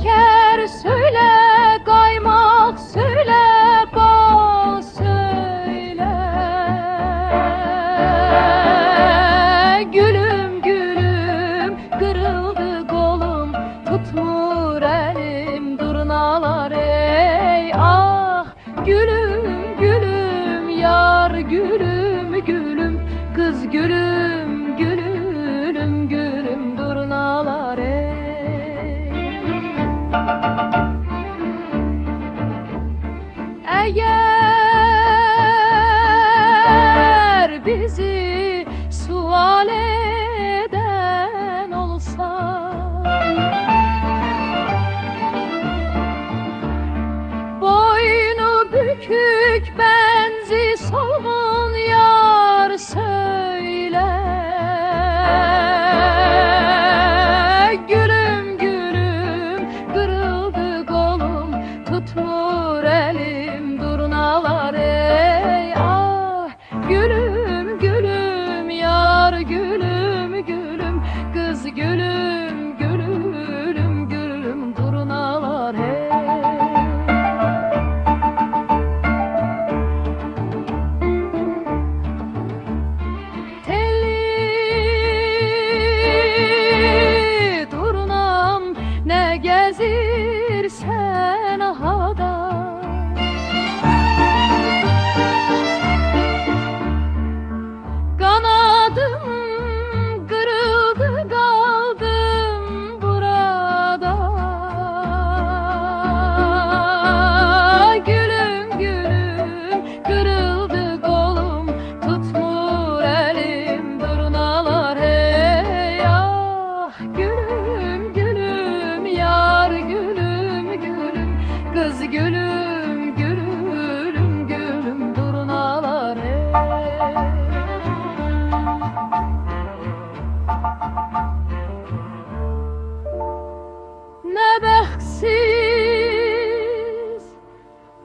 şeker söyle, kaymak söyle, bal söyle. Gülüm gülüm kırıldı kolum, tutmur elim durnalar ey. Ah gülüm gülüm yar gülüm gülüm, kız gülüm gülüm gülüm durnalar ey. Eğer bizi sual eden olsa, boynu bükük benzi solgun yar söyle. Gülüm gülüm kırıldı kolum, tutmur elim durnalar ey. Ah gülüm gülüm yar gülüm gülüm, kız gülüm gülüm gülüm durnalar hey. Telli turnam ne gezirsen ahada, kanadım kırıldı kaldım burada. Gülüm gülüm kırıldı kolum, tutmur elim durnalar hey. Ah gülüm gülüm yar gülüm gülüm, kız gülüm gülüm gülüm durnalar hey. Ne bəxtsiz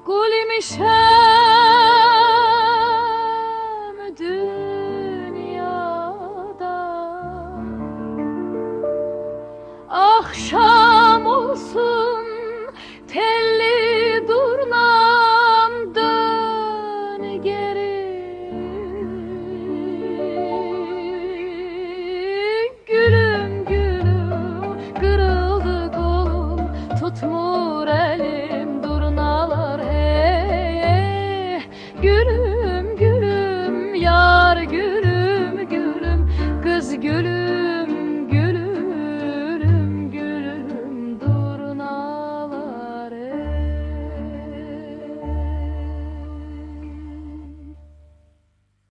qul imişəm dünyada, akşam olsun telli durnam dön geri. Gülüm gülüm kırıldı kolum, tutmur